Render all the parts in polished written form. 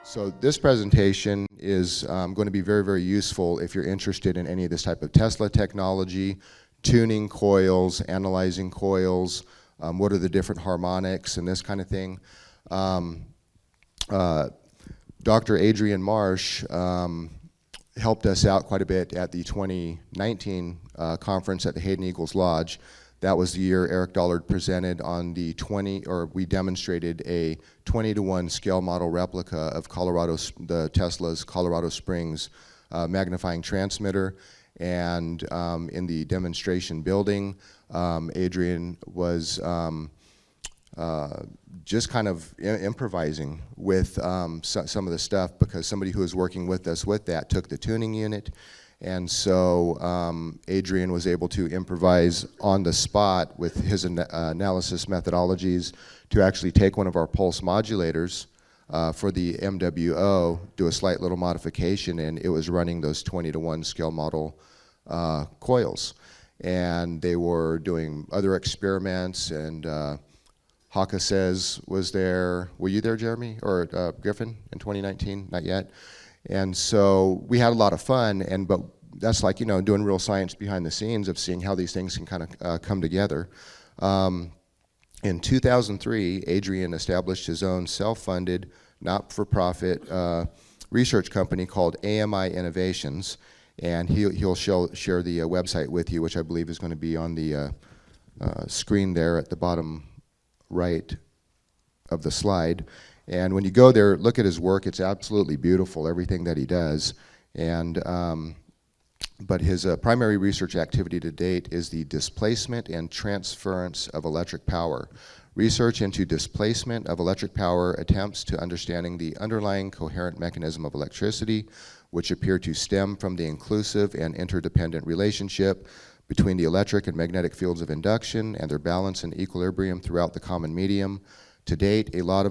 So this presentation is going to be very, very useful if you're interested in any of this type of Tesla technology, tuning coils, analyzing coils, what are the different harmonics and this kind of thing. Dr. Adrian Marsh helped us out quite a bit at the 2019 conference at the Hayden Eagles Lodge. That was the year Eric Dollard presented on the we demonstrated a 20-to-1 scale model replica of the Tesla's Colorado Springs magnifying transmitter. And in the demonstration building, Adrian was just kind of improvising with some of the stuff, because somebody who was working with us with that took the tuning unit. And so Adrian was able to improvise on the spot with his analysis methodologies to actually take one of our pulse modulators for the MWO, do a slight little modification, and it was running those 20-to-1 scale model coils. And they were doing other experiments, and Haka Says was there. Were you there, Jeremy, or Griffin, in 2019? Not yet. And so we had a lot of fun, but that's like, doing real science behind the scenes of seeing how these things can kind of come together. In 2003, Adrian established his own self-funded, not-for-profit research company called AMI Innovations, and he'll share the website with you, which I believe is going to be on the screen there at the bottom right of the slide. And when you go there, look at his work. It's absolutely beautiful, everything that he does. And but his primary research activity to date is the displacement and transference of electric power. Research into displacement of electric power attempts to understanding the underlying coherent mechanism of electricity, which appear to stem from the inclusive and interdependent relationship between the electric and magnetic fields of induction and their balance and equilibrium throughout the common medium. To date, a lot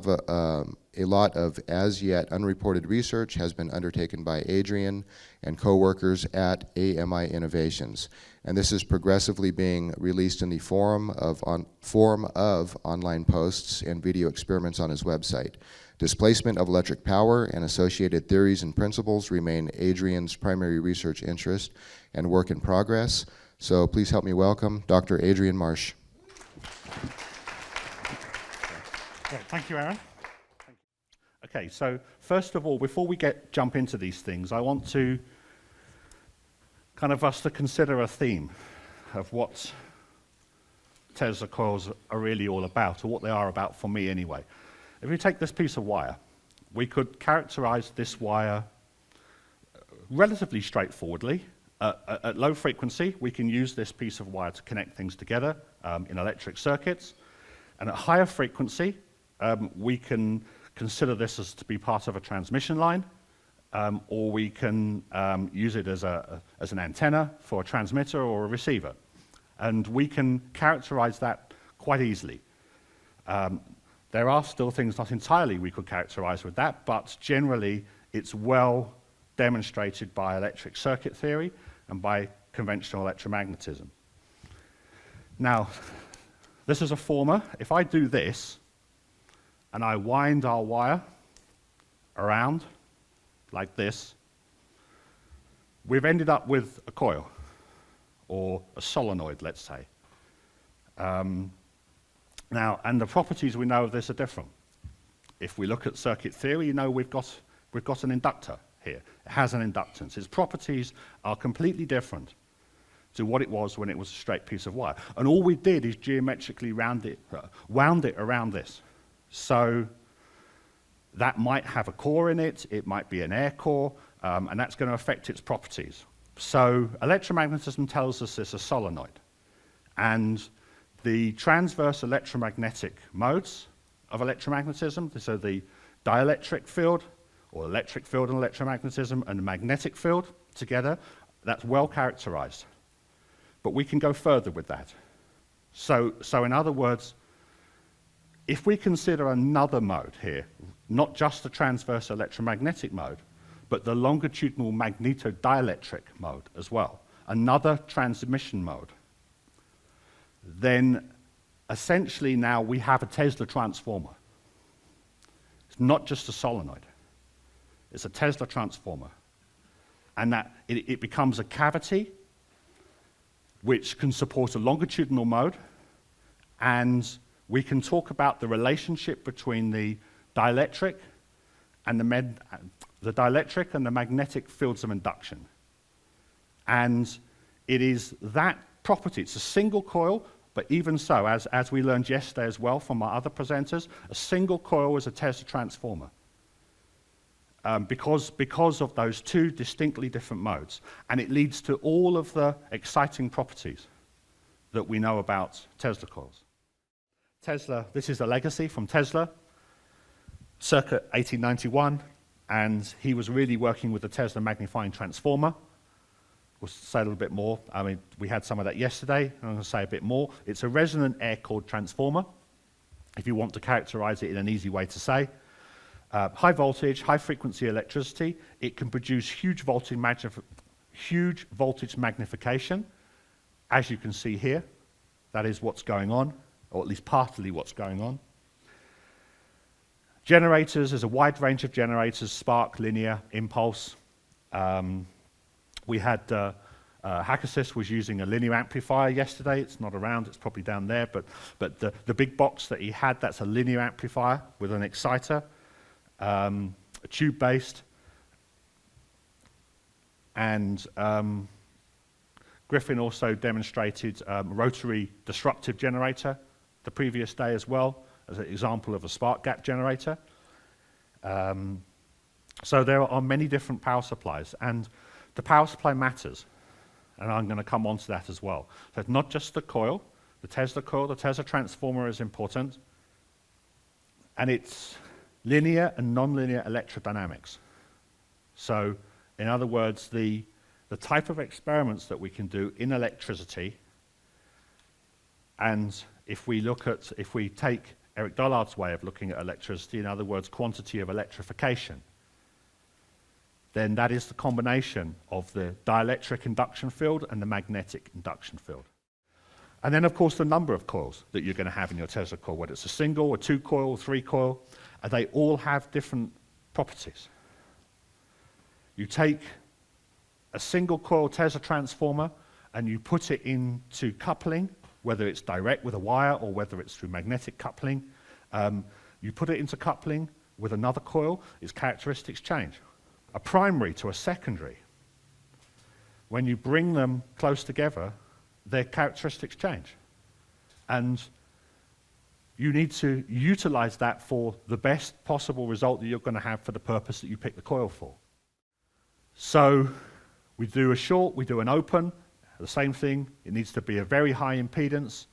of as yet unreported research has been undertaken by Adrian and co-workers at AMI Innovations, and this is progressively being released in the form of online posts and video experiments on his website. Displacement of electric power and associated theories and principles remain Adrian's primary research interest and work in progress. So please help me welcome Dr. Adrian Marsh. Thank you, Aaron. Okay, so first of all, before we jump into these things, I want to us to consider a theme of what Tesla coils are really all about, or what they are about for me anyway. If we take this piece of wire, we could characterize this wire relatively straightforwardly. At low frequency, we can use this piece of wire to connect things together in electric circuits. And at higher frequency, we can consider this as to be part of a transmission line, or we can use it as an antenna for a transmitter or a receiver. And we can characterize that quite easily. There are still things not entirely we could characterize with that, but generally it's well demonstrated by electric circuit theory and by conventional electromagnetism. Now, this is a former. If I do this, and I wind our wire around like this, we've ended up with a coil, or a solenoid, let's say. Now, and the properties we know of this are different. If we look at circuit theory, we've got an inductor here. It has an inductance. Its properties are completely different to what it was when it was a straight piece of wire. And all we did is geometrically wound it around this. So that might have a core in it, it might be an air core, and that's going to affect its properties. So electromagnetism tells us it's a solenoid. And the transverse electromagnetic modes of electromagnetism, so the dielectric field, or electric field and electromagnetism, and the magnetic field together, that's well characterized. But we can go further with that. So in other words, if we consider another mode here, not just the transverse electromagnetic mode, but the longitudinal magnetodielectric mode as well, another transmission mode, then essentially now we have a Tesla transformer. It's not just a solenoid. It's a Tesla transformer. And that it becomes a cavity which can support a longitudinal mode, and we can talk about the relationship between the dielectric and the magnetic fields of induction. And it is that property, it's a single coil, but even so, as we learned yesterday as well from our other presenters, a single coil is a Tesla transformer. Because of those two distinctly different modes. And it leads to all of the exciting properties that we know about Tesla coils. Tesla, this is a legacy from Tesla, circa 1891, and he was really working with the Tesla magnifying transformer. We'll say a little bit more. I mean, we had some of that yesterday, and I'm going to say a bit more. It's a resonant air-cooled transformer, if you want to characterize it in an easy way to say. High voltage, high frequency electricity. It can produce huge voltage magnification. As you can see here, that is what's going on, or at least partly what's going on. Generators, there's a wide range of generators, spark, linear, impulse. We had Hackasys was using a linear amplifier yesterday. It's not around, it's probably down there, but the big box that he had, that's a linear amplifier with an exciter. A tube-based, and Griffin also demonstrated rotary disruptive generator the previous day as well, as an example of a spark gap generator. So there are many different power supplies, and the power supply matters, and I'm going to come on to that as well. So it's not just the coil, the Tesla transformer is important, and it's linear and nonlinear electrodynamics. So, in other words, the type of experiments that we can do in electricity, and if we take Eric Dollard's way of looking at electricity, in other words, quantity of electrification, then that is the combination of the dielectric induction field and the magnetic induction field. And then, of course, the number of coils that you're going to have in your Tesla coil, whether it's a single, a two coil, three coil, they all have different properties. You take a single coil Tesla transformer and you put it into coupling, whether it's direct with a wire or whether it's through magnetic coupling. You put it into coupling with another coil, its characteristics change. A primary to a secondary, when you bring them close together, their characteristics change. And you need to utilize that for the best possible result that you're going to have for the purpose that you pick the coil for. So we do a short, we do an open, the same thing. It needs to be a very high impedance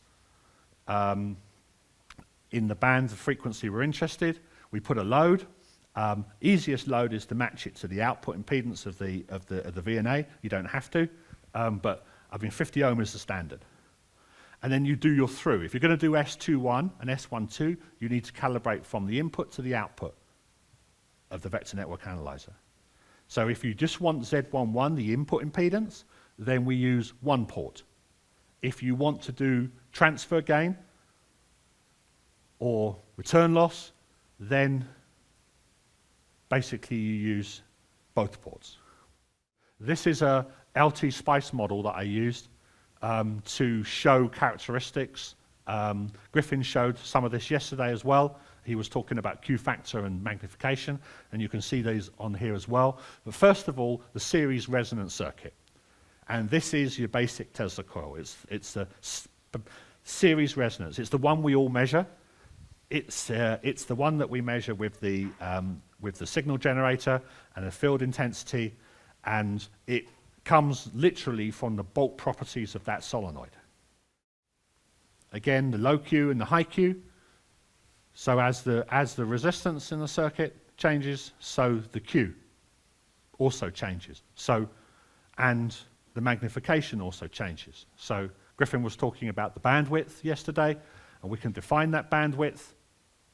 in the band of frequency we're interested. We put a load. Easiest load is to match it to the output impedance of the VNA. You don't have to, but 50 ohm is the standard. And then you do your through. If you're going to do S21 and S12, you need to calibrate from the input to the output of the vector network analyzer. So if you just want Z11, the input impedance, then we use one port. If you want to do transfer gain or return loss, then basically you use both ports. This is a LT SPICE model that I used to show characteristics. Griffin showed some of this yesterday as well. He was talking about Q factor and magnification, and you can see these on here as well. But first of all, the series resonance circuit. And this is your basic Tesla coil. It's the series resonance. It's the one we all measure. It's the one that we measure with the signal generator and the field intensity, and it comes literally from the bulk properties of that solenoid. Again, the low Q and the high Q. So as the resistance in the circuit changes, so the Q also changes. And the magnification also changes. So Griffin was talking about the bandwidth yesterday, and we can define that bandwidth.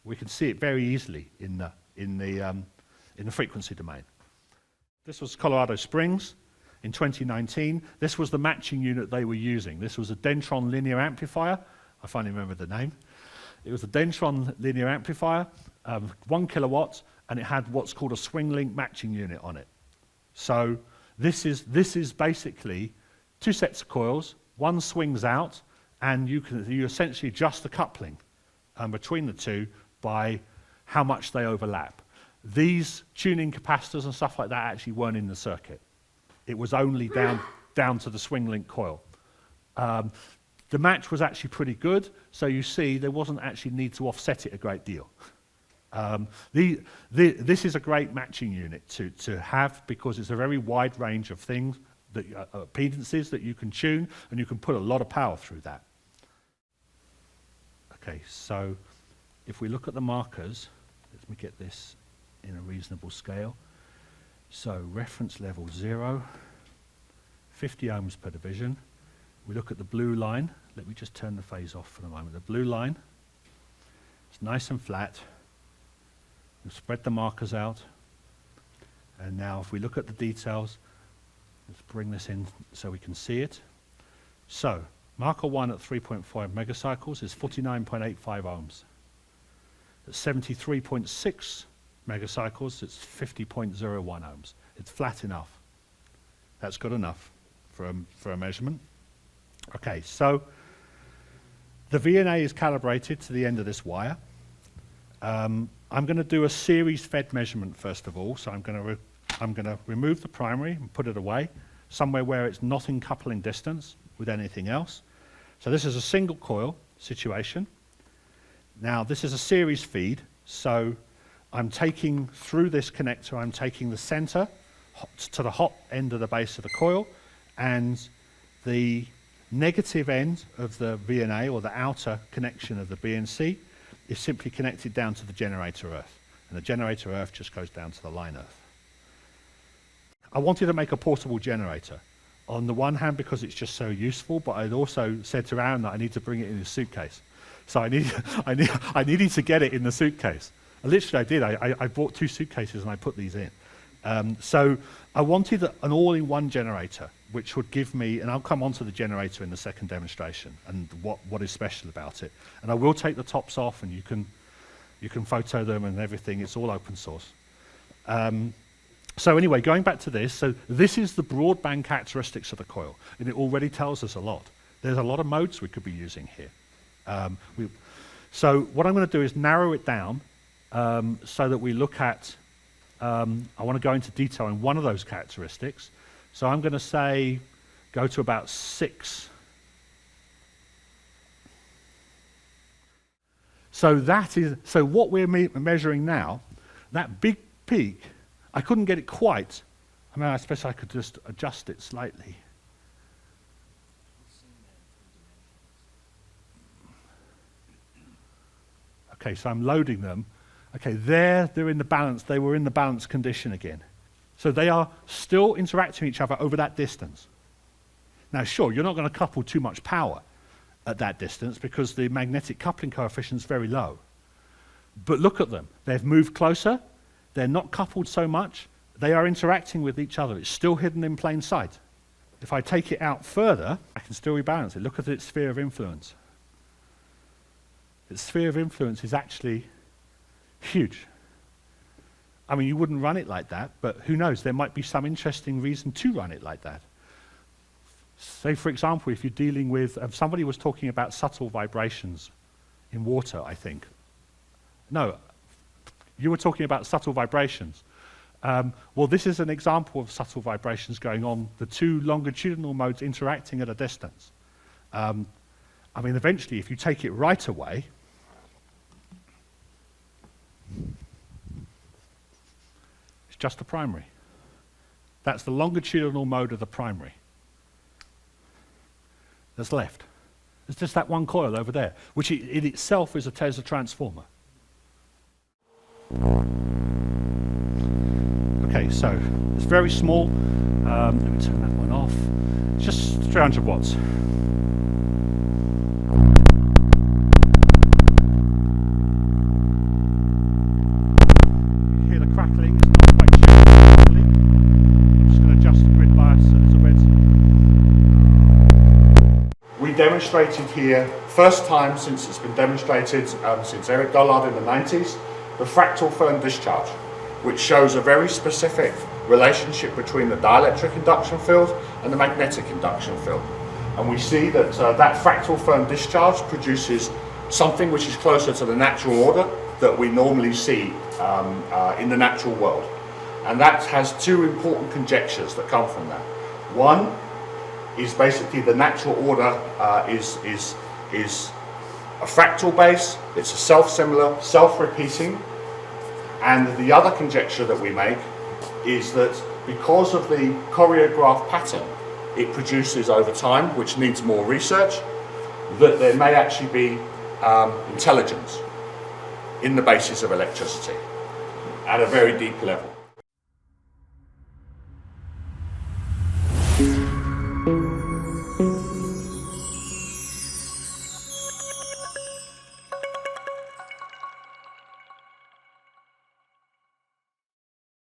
We can see it very easily in the frequency domain. This was Colorado Springs in 2019. This was the matching unit they were using. This was a Dentron linear amplifier. I finally remember the name. It was a Dentron linear amplifier, 1 kilowatt, and it had what's called a swing link matching unit on it. So this is basically 2 sets of coils, one swings out, and you essentially adjust the coupling between the two by how much they overlap. These tuning capacitors and stuff like that actually weren't in the circuit. It was only down to the swing link coil. The match was actually pretty good, so you see there wasn't actually need to offset it a great deal. This is a great matching unit to have because it's a very wide range of things, that impedances that you can tune, and you can put a lot of power through that. Okay, so if we look at the markers, let me get this in a reasonable scale. So reference level 0, 50 ohms per division. We look at the blue line. Let me just turn the phase off for the moment. The blue line, it's nice and flat. We'll spread the markers out. And now if we look at the details, let's bring this in so we can see it. So marker 1 at 3.5 megacycles is 49.85 ohms. At 73.6 megacycles, it's 50.01 ohms. It's flat enough. That's good enough for a measurement. Okay, so the VNA is calibrated to the end of this wire. I'm going to do a series fed measurement first of all. So I'm going to remove the primary and put it away somewhere where it's not in coupling distance with anything else. So this is a single coil situation. Now this is a series feed, so I'm taking through this connector, I'm taking the center to the hot end of the base of the coil, and the negative end of the VNA, or the outer connection of the BNC, is simply connected down to the generator earth. And the generator earth just goes down to the line earth. I wanted to make a portable generator. On the one hand, because it's just so useful, but I'd also said to Aaron that I need to bring it in a suitcase. So I needed to get it in the suitcase. Literally, I did. I bought 2 suitcases and I put these in. So I wanted an all-in-one generator, which would give me, and I'll come on to the generator in the second demonstration and what is special about it. And I will take the tops off, and you can photo them and everything. It's all open source. So anyway, going back to this, so this is the broadband characteristics of the coil, and it already tells us a lot. There's a lot of modes we could be using here. So what I'm going to do is narrow it down so that we look at, I want to go into detail in one of those characteristics. So I'm going to say, go to about 6. So what we're measuring now, that big peak, I couldn't get it quite. I mean, I suppose I could just adjust it slightly. Okay, so I'm loading them. Okay, they're in the balance. They were in the balance condition again. So they are still interacting with each other over that distance. Now, sure, you're not going to couple too much power at that distance because the magnetic coupling coefficient is very low. But look at them. They've moved closer. They're not coupled so much. They are interacting with each other. It's still hidden in plain sight. If I take it out further, I can still rebalance it. Look at its sphere of influence. Its sphere of influence is actually huge. I mean, you wouldn't run it like that, but who knows? There might be some interesting reason to run it like that. Say, for example, if you're dealing with, somebody was talking about subtle vibrations in water, I think. No, you were talking about subtle vibrations. Well, this is an example of subtle vibrations going on, the 2 longitudinal modes interacting at a distance. I mean, eventually, if you take it right away, it's just the primary. That's the longitudinal mode of the primary. That's left. It's just that one coil over there, which in itself is a Tesla transformer. Okay, so it's very small. Let me turn that one off. It's just 300 watts. You hear the crackling, it's not quite shooting properly. I'm just going to adjust the grid bias a little bit. We demonstrated here first time since it's been demonstrated, since Eric Dollard in the 90s, the fractal Fern discharge, which shows a very specific relationship between the dielectric induction field and the magnetic induction field. And we see that that fractal Fern discharge produces something which is closer to the natural order that we normally see in the natural world. And that has two important conjectures that come from that. One is basically the natural order is a fractal base, it's a self-similar, self-repeating, and the other conjecture that we make is that because of the choreographed pattern it produces over time, which needs more research, that there may actually be intelligence in the basis of electricity at a very deep level.